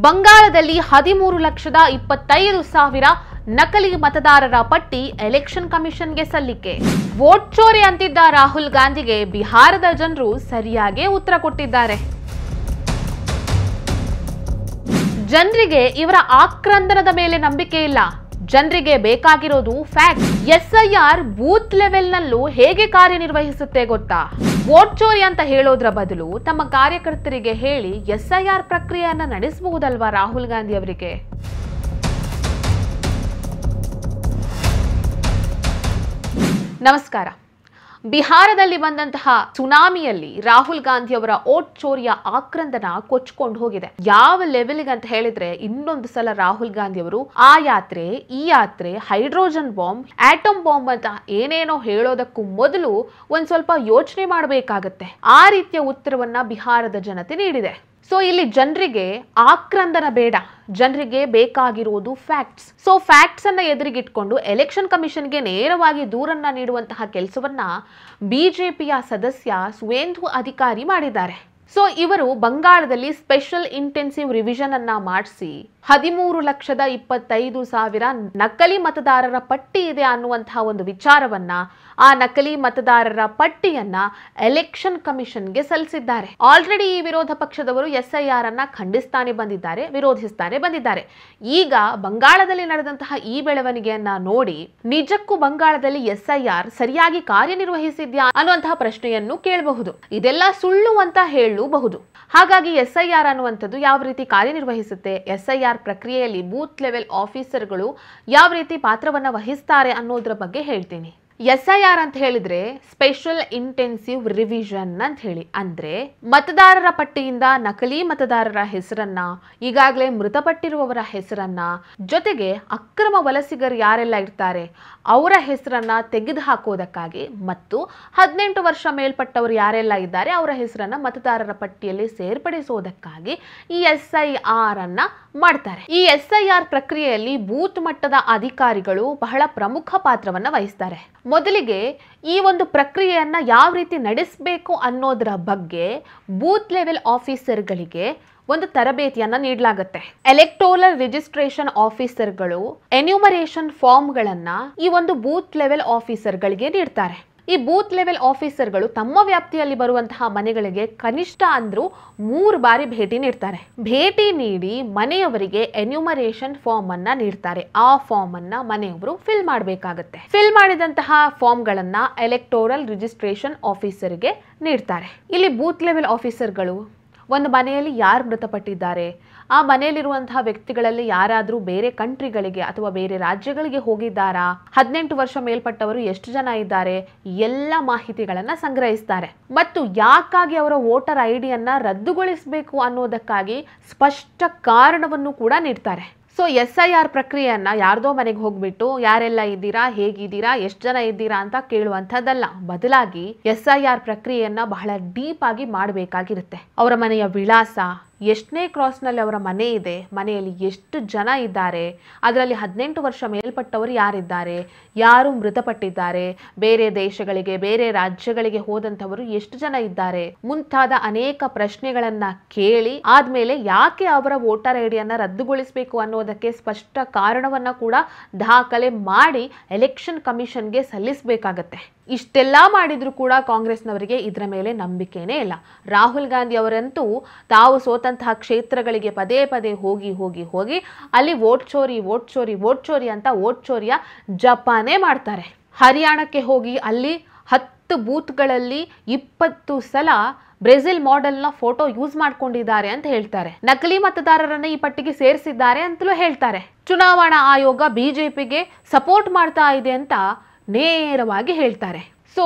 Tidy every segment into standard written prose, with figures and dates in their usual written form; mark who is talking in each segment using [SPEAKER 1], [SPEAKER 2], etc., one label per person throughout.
[SPEAKER 1] ಬಂಗಾಳದಲ್ಲಿ 13,25,000 ನಕಲಿ ಮತದಾರರ ಪಟ್ಟಿ ಎಲೆಕ್ಷನ್ ಕಮಿಷನ್ಗೆ ಸಲ್ಲಿಕೆ. ವೋಟ್ ಚೋರಿ ಅಂತಿದ್ದ ರಾಹುಲ್ ಗಾಂಧಿಗೆ ಬಿಹಾರದ ಜನರು ಸರಿಯಾಗಿ ಉತ್ತರ ಕೊಟ್ಟಿದ್ದಾರೆ. ಜನರಿಗೆ ಇವರ ಆಕ್ರಂದನದ ಮೇಲೆ ನಂಬಿಕೆ ಇಲ್ಲ. ಜನರಿಗೆ ಬೇಕಾಗಿರೋದು ಫ್ಯಾಕ್ಟ್. ಎಸ್ಐಆರ್ ಬೂತ್ ಲೆವೆಲ್ನಲ್ಲೂ ಹೇಗೆ ಕಾರ್ಯನಿರ್ವಹಿಸುತ್ತೆ ಗೊತ್ತಾ? ವೋಟ್ ಚೋರಿ ಅಂತ ಹೇಳೋದ್ರ ಬದಲು ತಮ್ಮ ಕಾರ್ಯಕರ್ತರಿಗೆ ಹೇಳಿ ಎಸ್ಐಆರ್ ಪ್ರಕ್ರಿಯೆಯನ್ನ ನಡೆಸಬಹುದಲ್ವಾ ರಾಹುಲ್ ಗಾಂಧಿ ಅವರಿಗೆ? ನಮಸ್ಕಾರ. ಬಿಹಾರದಲ್ಲಿ ಬಂದಂತಹ ಸುನಾಮಿಯಲ್ಲಿ ರಾಹುಲ್ ಗಾಂಧಿ ಅವರ ವೋಟ್ ಚೋರಿಯ ಆಕ್ರಂದನ ಕೊಚ್ಕೊಂಡು ಹೋಗಿದೆ. ಯಾವ ಲೆವೆಲ್ಗೆ ಅಂತ ಹೇಳಿದ್ರೆ, ಇನ್ನೊಂದು ಸಲ ರಾಹುಲ್ ಗಾಂಧಿ ಅವರು ಆ ಯಾತ್ರೆ ಈ ಯಾತ್ರೆ ಹೈಡ್ರೋಜನ್ ಬಾಂಬ್ ಆಟಮ್ ಬಾಂಬ್ ಅಂತ ಏನೇನೋ ಹೇಳೋದಕ್ಕೂ ಮೊದಲು ಒಂದ್ ಸ್ವಲ್ಪ ಯೋಚನೆ ಮಾಡಬೇಕಾಗತ್ತೆ. ಆ ರೀತಿಯ ಉತ್ತರವನ್ನ ಬಿಹಾರದ ಜನತೆ ನೀಡಿದೆ. ಸೊ ಇಲ್ಲಿ ಜನರಿಗೆ ಆಕ್ರಂದನ ಬೇಡ, ಜನರಿಗೆ ಬೇಕಾಗಿರುವುದು ಫ್ಯಾಕ್ಟ್ಸ್. ಸೊ ಫ್ಯಾಕ್ಟ್ಸ್ ಅನ್ನ ಎದುರಿಗಿಟ್ಕೊಂಡು ಎಲೆಕ್ಷನ್ ಕಮಿಷನ್ಗೆ ನೇರವಾಗಿ ದೂರನ್ನ ನೀಡುವಂತಹ ಕೆಲಸವನ್ನ ಬಿಜೆಪಿಯ ಸದಸ್ಯ ಸುವೇಂದು ಅಧಿಕಾರಿ ಮಾಡಿದ್ದಾರೆ. ಸೊ ಇವರು ಬಂಗಾಳದಲ್ಲಿ ಸ್ಪೆಷಲ್ ಇಂಟೆನ್ಸಿವ್ ರಿವಿಷನ್ ಅನ್ನ ಮಾಡಿಸಿ 13,25,000 ನಕಲಿ ಮತದಾರರ ಪಟ್ಟಿ ಇದೆ ಅನ್ನುವಂತಹ ಒಂದು ವಿಚಾರವನ್ನ, ಆ ನಕಲಿ ಮತದಾರರ ಪಟ್ಟಿಯನ್ನ ಎಲೆಕ್ಷನ್ ಕಮಿಷನ್ಗೆ ಸಲ್ಲಿಸಿದ್ದಾರೆ. ಆಲ್ರೆಡಿ ಈ ವಿರೋಧ ಪಕ್ಷದವರು ಎಸ್ಐಆರ್ ಅನ್ನ ಖಂಡಿಸ್ತಾನೆ ಬಂದಿದ್ದಾರೆ, ವಿರೋಧಿಸ್ತಾನೆ ಬಂದಿದ್ದಾರೆ. ಈಗ ಬಂಗಾಳದಲ್ಲಿ ನಡೆದಂತಹ ಈ ಬೆಳವಣಿಗೆಯನ್ನ ನೋಡಿ ನಿಜಕ್ಕೂ ಬಂಗಾಳದಲ್ಲಿ ಎಸ್ಐಆರ್ ಸರಿಯಾಗಿ ಕಾರ್ಯನಿರ್ವಹಿಸಿದ್ಯಾ ಅನ್ನುವಂತಹ ಪ್ರಶ್ನೆಯನ್ನು ಕೇಳಬಹುದು. ಇದೆಲ್ಲ ಸುಳ್ಳು ಅಂತ ಹೇಳಬಹುದು. ಹಾಗಾಗಿ ಎಸ್ಐಆರ್ ಅನ್ನುವಂಥದ್ದು ಯಾವ ರೀತಿ ಕಾರ್ಯನಿರ್ವಹಿಸುತ್ತೆ, ಎಸ್ಐಆರ್ ಪ್ರಕ್ರಿಯೆಯಲ್ಲಿ ಬೂತ್ ಲೆವೆಲ್ ಆಫೀಸರ್ಗಳು ಯಾವ ರೀತಿ ಪಾತ್ರವನ್ನ ವಹಿಸ್ತಾರೆ ಅನ್ನೋದ್ರ ಬಗ್ಗೆ ಹೇಳ್ತೀನಿ. ಎಸ್ಐಆರ್ ಅಂತ ಹೇಳಿದ್ರೆ ಸ್ಪೆಷಲ್ ಇಂಟೆನ್ಸಿವ್ ರಿವಿಷನ್ ಅಂತ ಹೇಳಿ, ಅಂದ್ರೆ ಮತದಾರರ ಪಟ್ಟಿಯಿಂದ ನಕಲಿ ಮತದಾರರ ಹೆಸರನ್ನ, ಈಗಾಗಲೇ ಮೃತಪಟ್ಟಿರುವವರ ಹೆಸರನ್ನ, ಜೊತೆಗೆ ಅಕ್ರಮ ವಲಸಿಗರು ಯಾರೆಲ್ಲ ಇರ್ತಾರೆ ಅವರ ಹೆಸರನ್ನ ತೆಗೆದು ಹಾಕೋದಕ್ಕಾಗಿ ಮತ್ತು 18 ವರ್ಷ ಮೇಲ್ಪಟ್ಟವರು ಯಾರೆಲ್ಲ ಇದ್ದಾರೆ ಅವರ ಹೆಸರನ್ನ ಮತದಾರರ ಪಟ್ಟಿಯಲ್ಲಿ ಸೇರ್ಪಡಿಸೋದಕ್ಕಾಗಿ ಈ ಎಸ್ಐಆರ್ ಅನ್ನ ಮಾಡ್ತಾರೆ. ಈ ಎಸ್ಐಆರ್ ಪ್ರಕ್ರಿಯೆಯಲ್ಲಿ ಬೂತ್ ಮಟ್ಟದ ಅಧಿಕಾರಿಗಳು ಬಹಳ ಪ್ರಮುಖ ಪಾತ್ರವನ್ನ ವಹಿಸ್ತಾರೆ. ಮೊದಲಿಗೆ ಈ ಒಂದು ಪ್ರಕ್ರಿಯೆಯನ್ನ ಯಾವ ರೀತಿ ನಡೆಸಬೇಕು ಅನ್ನೋದರ ಬಗ್ಗೆ ಬೂತ್ ಲೆವೆಲ್ ಆಫೀಸರ್ಗಳಿಗೆ ಒಂದು ತರಬೇತಿಯನ್ನ ನೀಡಲಾಗುತ್ತೆ. ಎಲೆಕ್ಟೋರಲ್ ರಿಜಿಸ್ಟ್ರೇಷನ್ ಆಫೀಸರ್ಗಳು ಎನ್ಯೂಮರೇಷನ್ ಫಾರ್ಮ್ಗಳನ್ನ ಈ ಒಂದು ಬೂತ್ ಲೆವೆಲ್ ಆಫೀಸರ್ಗಳಿಗೆ ನೀಡ್ತಾರೆ. ಈ ಬೂತ್ ಲೆವೆಲ್ ಆಫೀಸರ್ಗಳು ತಮ್ಮ ವ್ಯಾಪ್ತಿಯಲ್ಲಿ ಬರುವಂತಹ ಮನೆಗಳಿಗೆ ಕನಿಷ್ಠ ಅಂದ್ರೂ 3 ಬಾರಿ ಭೇಟಿ ನೀಡ್ತಾರೆ. ಭೇಟಿ ನೀಡಿ ಮನೆಯವರಿಗೆ ಎನ್ಯೂಮರೇಷನ್ ಫಾರ್ಮ್ ಅನ್ನ ನೀಡ್ತಾರೆ. ಆ ಫಾರ್ಮ್ ಅನ್ನ ಮನೆಯವರು ಫಿಲ್ ಮಾಡಬೇಕಾಗತ್ತೆ. ಫಿಲ್ ಮಾಡಿದಂತಹ ಫಾರ್ಮ್ಗಳನ್ನ ಎಲೆಕ್ಟೋರಲ್ ರಿಜಿಸ್ಟ್ರೇಷನ್ ಆಫೀಸರ್ಗೆ ನೀಡ್ತಾರೆ. ಇಲ್ಲಿ ಬೂತ್ ಲೆವೆಲ್ ಆಫೀಸರ್ಗಳು ಒಂದು ಮನೆಯಲ್ಲಿ ಯಾರು ಮೃತಪಟ್ಟಿದ್ದಾರೆ, ಆ ಮನೆಯಲ್ಲಿರುವಂತಹ ವ್ಯಕ್ತಿಗಳಲ್ಲಿ ಯಾರಾದರೂ ಬೇರೆ ಕಂಟ್ರಿಗಳಿಗೆ ಅಥವಾ ಬೇರೆ ರಾಜ್ಯಗಳಿಗೆ ಹೋಗಿದ್ದಾರಾ, 18 ವರ್ಷ ಮೇಲ್ಪಟ್ಟವರು ಎಷ್ಟು ಜನ ಇದ್ದಾರೆ, ಎಲ್ಲ ಮಾಹಿತಿಗಳನ್ನ ಸಂಗ್ರಹಿಸ್ತಾರೆ. ಮತ್ತು ಯಾಕಾಗಿ ಅವರ ವೋಟರ್ ಐಡಿಯನ್ನ ರದ್ದುಗೊಳಿಸಬೇಕು ಅನ್ನೋದಕ್ಕಾಗಿ ಸ್ಪಷ್ಟ ಕಾರಣವನ್ನು ಕೂಡ ನೀಡ್ತಾರೆ. ಸೊ ಎಸ್ಐಆರ್ ಪ್ರಕ್ರಿಯೆಯನ್ನ ಯಾರ್ದೋ ಮನೆಗೆ ಹೋಗ್ಬಿಟ್ಟು ಯಾರೆಲ್ಲ ಇದ್ದೀರಾ, ಹೇಗಿದ್ದೀರಾ, ಎಷ್ಟು ಜನ ಇದ್ದೀರಾ ಅಂತ ಕೇಳುವಂಥದ್ದಲ್ಲ. ಬದಲಾಗಿ ಎಸ್ಐಆರ್ ಪ್ರಕ್ರಿಯೆಯನ್ನ ಬಹಳ ಡೀಪ್ ಆಗಿ ಮಾಡಬೇಕಾಗಿರುತ್ತೆ. ಅವರ ಮನೆಯ ವಿಳಾಸ, ಎಷ್ಟನೇ ಕ್ರಾಸ್ನಲ್ಲಿ ಅವರ ಮನೆ ಇದೆ, ಮನೆಯಲ್ಲಿ ಎಷ್ಟು ಜನ ಇದ್ದಾರೆ, ಅದರಲ್ಲಿ 18 ವರ್ಷ ಮೇಲ್ಪಟ್ಟವರು ಯಾರಿದ್ದಾರೆ, ಯಾರು ಮೃತಪಟ್ಟಿದ್ದಾರೆ, ಬೇರೆ ದೇಶಗಳಿಗೆ ಬೇರೆ ರಾಜ್ಯಗಳಿಗೆ ಹೋದಂಥವರು ಎಷ್ಟು ಜನ ಇದ್ದಾರೆ, ಮುಂತಾದ ಅನೇಕ ಪ್ರಶ್ನೆಗಳನ್ನ ಕೇಳಿ ಆದ್ಮೇಲೆ ಯಾಕೆ ಅವರ ವೋಟರ್ ಐಡಿಯನ್ನ ರದ್ದುಗೊಳಿಸಬೇಕು ಅನ್ನೋದಕ್ಕೆ ಸ್ಪಷ್ಟ ಕಾರಣವನ್ನ ಕೂಡ ದಾಖಲೆ ಮಾಡಿ ಎಲೆಕ್ಷನ್ ಕಮಿಷನ್ಗೆ ಸಲ್ಲಿಸಬೇಕಾಗತ್ತೆ. ಇಷ್ಟೆಲ್ಲ ಮಾಡಿದ್ರು ಕೂಡ ಕಾಂಗ್ರೆಸ್ನವರಿಗೆ ಇದರ ಮೇಲೆ ನಂಬಿಕೆನೇ ಇಲ್ಲ. ರಾಹುಲ್ ಗಾಂಧಿ ಅವರಂತೂ ತಾವು ಸೋತಂತಹ ಕ್ಷೇತ್ರಗಳಿಗೆ ಪದೇ ಪದೇ ಹೋಗಿ ಹೋಗಿ ಹೋಗಿ ಅಲ್ಲಿ ವೋಟ್ ಚೋರಿ ವೋಟ್ ಚೋರಿ ವೋಟ್ ಚೋರಿ ಅಂತ ವೋಟ್ ಚೋರಿಯ ಜಪಾನೇ ಮಾಡ್ತಾರೆ. ಹರಿಯಾಣಕ್ಕೆ ಹೋಗಿ ಅಲ್ಲಿ 10 ಬೂತ್ಗಳಲ್ಲಿ 20 ಸಲ ಬ್ರೆಜಿಲ್ ಮಾಡೆಲ್ನ ಫೋಟೋ ಯೂಸ್ ಮಾಡ್ಕೊಂಡಿದ್ದಾರೆ ಅಂತ ಹೇಳ್ತಾರೆ. ನಕಲಿ ಮತದಾರರನ್ನ ಈ ಪಟ್ಟಿಗೆ ಸೇರಿಸಿದ್ದಾರೆ ಅಂತಲೂ ಹೇಳ್ತಾರೆ. ಚುನಾವಣಾ ಆಯೋಗ ಬಿಜೆಪಿಗೆ ಸಪೋರ್ಟ್ ಮಾಡ್ತಾ ಇದೆ ಅಂತ ನೇರವಾಗಿ ಹೇಳ್ತಾರೆ. ಸೊ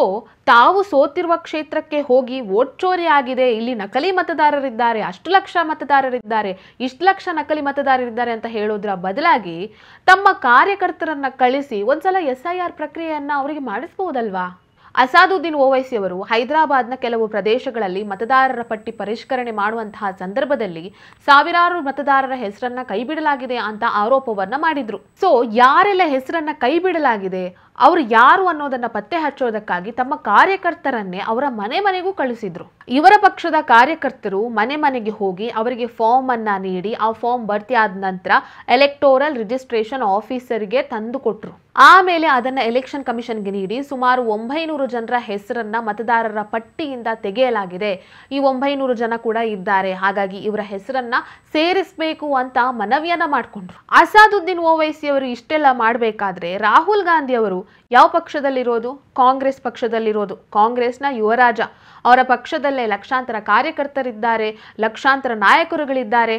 [SPEAKER 1] ತಾವು ಸೋತಿರುವ ಕ್ಷೇತ್ರಕ್ಕೆ ಹೋಗಿ ವೋಟ್ ಚೋರಿ ಆಗಿದೆ, ಇಲ್ಲಿ ನಕಲಿ ಮತದಾರರಿದ್ದಾರೆ, ಅಷ್ಟು ಲಕ್ಷ ಮತದಾರರಿದ್ದಾರೆ, ಇಷ್ಟು ಲಕ್ಷ ನಕಲಿ ಮತದಾರರಿದ್ದಾರೆ ಅಂತ ಹೇಳೋದ್ರ ಬದಲಾಗಿ ತಮ್ಮ ಕಾರ್ಯಕರ್ತರನ್ನ ಕಳಿಸಿ ಒಂದ್ಸಲ ಎಸ್ಐಆರ್ ಪ್ರಕ್ರಿಯೆಯನ್ನ ಅವರಿಗೆ ಮಾಡಿಸಬಹುದಲ್ವಾ? ಅಸಾದುದ್ದೀನ್ ಓವೈಸಿ ಅವರು ಹೈದರಾಬಾದ್ನ ಕೆಲವು ಪ್ರದೇಶಗಳಲ್ಲಿ ಮತದಾರರ ಪಟ್ಟಿ ಪರಿಷ್ಕರಣೆ ಮಾಡುವಂತಹ ಸಂದರ್ಭದಲ್ಲಿ ಸಾವಿರಾರು ಮತದಾರರ ಹೆಸರನ್ನ ಕೈಬಿಡಲಾಗಿದೆ ಅಂತ ಆರೋಪವನ್ನ ಮಾಡಿದ್ರು. ಸೊ ಯಾರೆಲ್ಲ ಹೆಸರನ್ನ ಕೈಬಿಡಲಾಗಿದೆ ಅವರು ಯಾರು ಅನ್ನೋದನ್ನ ಪತ್ತೆ ಹಚ್ಚೋದಕ್ಕಾಗಿ ತಮ್ಮ ಕಾರ್ಯಕರ್ತರನ್ನೇ ಅವರ ಮನೆಗೂ ಕಳಿಸಿದ್ರು. ಇವರ ಪಕ್ಷದ ಕಾರ್ಯಕರ್ತರು ಮನೆಗೆ ಹೋಗಿ ಅವರಿಗೆ ಫಾರ್ಮ್ ಅನ್ನ ನೀಡಿ ಆ ಫಾರ್ಮ್ ಭರ್ತಿ ಆದ ನಂತರ ಎಲೆಕ್ಟೋರಲ್ ರಿಜಿಸ್ಟ್ರೇಷನ್ ಆಫೀಸರ್ಗೆ ತಂದು ಕೊಟ್ರು. ಆಮೇಲೆ ಅದನ್ನ ಎಲೆಕ್ಷನ್ ಕಮಿಷನ್ಗೆ ನೀಡಿ ಸುಮಾರು 900 ಜನರ ಹೆಸರನ್ನ ಮತದಾರರ ಪಟ್ಟಿಯಿಂದ ತೆಗೆಯಲಾಗಿದೆ. ಈ 900 ಜನ ಕೂಡ ಇದ್ದಾರೆ, ಹಾಗಾಗಿ ಇವರ ಹೆಸರನ್ನ ಸೇರಿಸಬೇಕು ಅಂತ ಮನವಿಯನ್ನ ಮಾಡಿಕೊಂಡ್ರು. ಅಸಾದುದ್ದೀನ್ ಓವೈಸಿ ಅವರು ಇಷ್ಟೆಲ್ಲ ಮಾಡಬೇಕಾದ್ರೆ ರಾಹುಲ್ ಗಾಂಧಿ ಅವರು ಯಾವ ಪಕ್ಷದಲ್ಲಿರೋದು? ಕಾಂಗ್ರೆಸ್ ಪಕ್ಷದಲ್ಲಿರೋದು. ಕಾಂಗ್ರೆಸ್ನ ಯುವರಾಜ. ಅವರ ಪಕ್ಷದಲ್ಲೇ ಲಕ್ಷಾಂತರ ಕಾರ್ಯಕರ್ತರಿದ್ದಾರೆ, ಲಕ್ಷಾಂತರ ನಾಯಕರುಗಳಿದ್ದಾರೆ.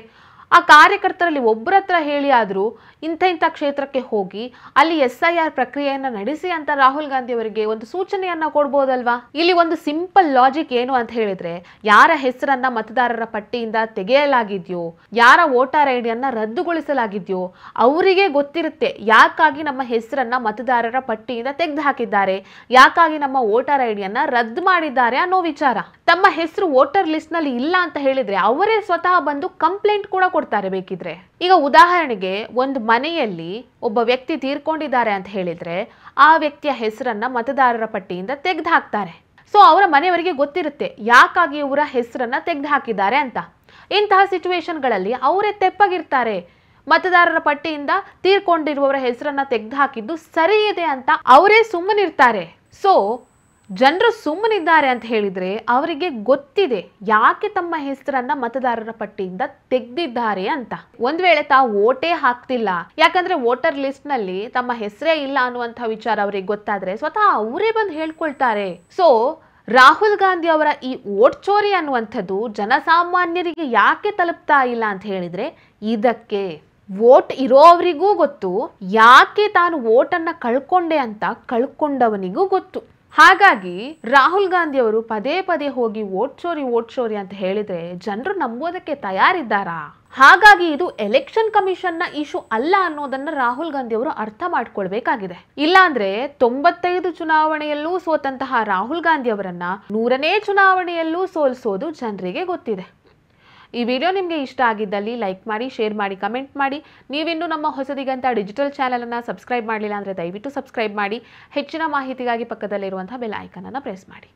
[SPEAKER 1] ಆ ಕಾರ್ಯಕರ್ತರಲ್ಲಿ ಒಬ್ಬರ ಹತ್ರ ಹೇಳಿ ಆದರೂ ಇಂಥ ಕ್ಷೇತ್ರಕ್ಕೆ ಹೋಗಿ ಅಲ್ಲಿ SIR ಪ್ರಕ್ರಿಯೆಯನ್ನು ನಡೆಸಿ ಅಂತ ರಾಹುಲ್ ಗಾಂಧಿ ಅವರಿಗೆ ಒಂದು ಸೂಚನೆಯನ್ನ ಕೊಡ್ಬೋದಲ್ವಾ? ಇಲ್ಲಿ ಒಂದು ಸಿಂಪಲ್ ಲಾಜಿಕ್ ಏನು ಅಂತ ಹೇಳಿದ್ರೆ, ಯಾರ ಹೆಸರನ್ನ ಮತದಾರರ ಪಟ್ಟಿಯಿಂದ ತೆಗೆಯಲಾಗಿದೆಯೋ, ಯಾರ ವೋಟರ್ ಐಡಿಯನ್ನ ರದ್ದುಗೊಳಿಸಲಾಗಿದೆಯೋ ಅವರಿಗೆ ಗೊತ್ತಿರುತ್ತೆ ಯಾಕಾಗಿ ನಮ್ಮ ಹೆಸರನ್ನ ಮತದಾರರ ಪಟ್ಟಿಯಿಂದ ತೆಗೆದು ಹಾಕಿದ್ದಾರೆ, ಯಾಕಾಗಿ ನಮ್ಮ ವೋಟರ್ ಐಡಿಯನ್ನ ರದ್ದು ಮಾಡಿದ್ದಾರೆ ಅನ್ನೋ ವಿಚಾರ. ತಮ್ಮ ಹೆಸರು ವೋಟರ್ ಲಿಸ್ಟ್ ನಲ್ಲಿ ಇಲ್ಲ ಅಂತ ಹೇಳಿದ್ರೆ ಅವರೇ ಸ್ವತಃ ಬಂದು ಕಂಪ್ಲೇಂಟ್ ಕೂಡ ಕೊಡ್ತಾರೆ ಬೇಕಿದ್ರೆ. ಈಗ ಉದಾಹರಣೆಗೆ ಒಂದು ಮನೆಯಲ್ಲಿ ಒಬ್ಬ ವ್ಯಕ್ತಿ ತೀರ್ಕೊಂಡಿದ್ದಾರೆ ಅಂತ ಹೇಳಿದ್ರೆ ಆ ವ್ಯಕ್ತಿಯ ಹೆಸರನ್ನ ಮತದಾರರ ಪಟ್ಟಿಯಿಂದ ತೆಗೆದು ಹಾಕ್ತಾರೆ. ಸೊ ಅವರ ಮನೆಯವರಿಗೆ ಗೊತ್ತಿರುತ್ತೆ ಯಾಕಾಗಿ ಇವರ ಹೆಸರನ್ನ ತೆಗೆದು ಹಾಕಿದ್ದಾರೆ ಅಂತ. ಇಂತಹ ಸಿಚುವೇಶನ್ಗಳಲ್ಲಿ ಅವರೇ ತೆಪ್ಪಗಿರ್ತಾರೆ. ಮತದಾರರ ಪಟ್ಟಿಯಿಂದ ತೀರ್ಕೊಂಡಿರುವವರ ಹೆಸರನ್ನ ತೆಗೆದು ಹಾಕಿದ್ದು ಸರಿ ಇದೆ ಅಂತ ಅವರೇ ಸುಮ್ಮನಿರ್ತಾರೆ. ಸೊ ಜನರು ಸುಮ್ಮನಿದ್ದಾರೆ ಅಂತ ಹೇಳಿದ್ರೆ ಅವರಿಗೆ ಗೊತ್ತಿದೆ ಯಾಕೆ ತಮ್ಮ ಹೆಸರನ್ನ ಮತದಾರರ ಪಟ್ಟಿಯಿಂದ ತೆಗೆದಿದ್ದಾರೆ ಅಂತ. ಒಂದ್ ವೇಳೆ ತಾವು ವೋಟೇ ಹಾಕ್ತಿಲ್ಲ, ಯಾಕಂದ್ರೆ ವೋಟರ್ ಲಿಸ್ಟ್ ನಲ್ಲಿ ತಮ್ಮ ಹೆಸರೇ ಇಲ್ಲ ಅನ್ನುವಂಥ ವಿಚಾರ ಅವರಿಗೆ ಗೊತ್ತಾದ್ರೆ ಸ್ವತಃ ಅವರೇ ಬಂದು ಹೇಳ್ಕೊಳ್ತಾರೆ. ಸೊ ರಾಹುಲ್ ಗಾಂಧಿ ಅವರ ಈ ವೋಟ್ ಚೋರಿ ಅನ್ನುವಂಥದ್ದು ಜನಸಾಮಾನ್ಯರಿಗೆ ಯಾಕೆ ತಲುಪ್ತಾ ಇಲ್ಲ ಅಂತ ಹೇಳಿದ್ರೆ ಇದಕ್ಕೆ. ವೋಟ್ ಇರೋವರಿಗೂ ಗೊತ್ತು ಯಾಕೆ ತಾನು ವೋಟನ್ನ ಕಳ್ಕೊಂಡೆ ಅಂತ ಕಳ್ಕೊಂಡವನಿಗೂ ಗೊತ್ತು. ಹಾಗಾಗಿ ರಾಹುಲ್ ಗಾಂಧಿ ಅವರು ಪದೇ ಹೋಗಿ ವೋಟ್ ಚೋರಿ ಅಂತ ಹೇಳಿದ್ರೆ ಜನರು ನಂಬೋದಕ್ಕೆ ತಯಾರಿದ್ದಾರಾ? ಹಾಗಾಗಿ ಇದು ಎಲೆಕ್ಷನ್ ಕಮಿಷನ್ ನ ಇಶ್ಯೂ ಅಲ್ಲ ಅನ್ನೋದನ್ನ ರಾಹುಲ್ ಗಾಂಧಿ ಅವರು ಅರ್ಥ ಮಾಡ್ಕೊಳ್ಬೇಕಾಗಿದೆ. ಇಲ್ಲಾಂದ್ರೆ 95 ಚುನಾವಣೆಯಲ್ಲೂ ಸೋತಂತಹ ರಾಹುಲ್ ಗಾಂಧಿ ಅವರನ್ನ 100ನೇ ಚುನಾವಣೆಯಲ್ಲೂ ಸೋಲಿಸೋದು ಜನರಿಗೆ ಗೊತ್ತಿದೆ. ಈ ವಿಡಿಯೋ ನಿಮಗೆ ಇಷ್ಟ ಆಗಿದ್ದಲ್ಲಿ ಲೈಕ್ ಮಾಡಿ, ಶೇರ್ ಮಾಡಿ, ಕಮೆಂಟ್ ಮಾಡಿ. ನೀವಿನ್ನೂ ನಮ್ಮ ಹೊಸದಿಗಂತ ಡಿಜಿಟಲ್ ಚಾನಲನ್ನು ಸಬ್ಸ್ಕ್ರೈಬ್ ಮಾಡಲಿಲ್ಲ ಅಂದರೆ ದಯವಿಟ್ಟು ಸಬ್ಸ್ಕ್ರೈಬ್ ಮಾಡಿ. ಹೆಚ್ಚಿನ ಮಾಹಿತಿಗಾಗಿ ಪಕ್ಕದಲ್ಲಿರುವಂತಹ ಬೆಲ್ ಐಕಾನ್ ಅನ್ನು ಪ್ರೆಸ್ ಮಾಡಿ.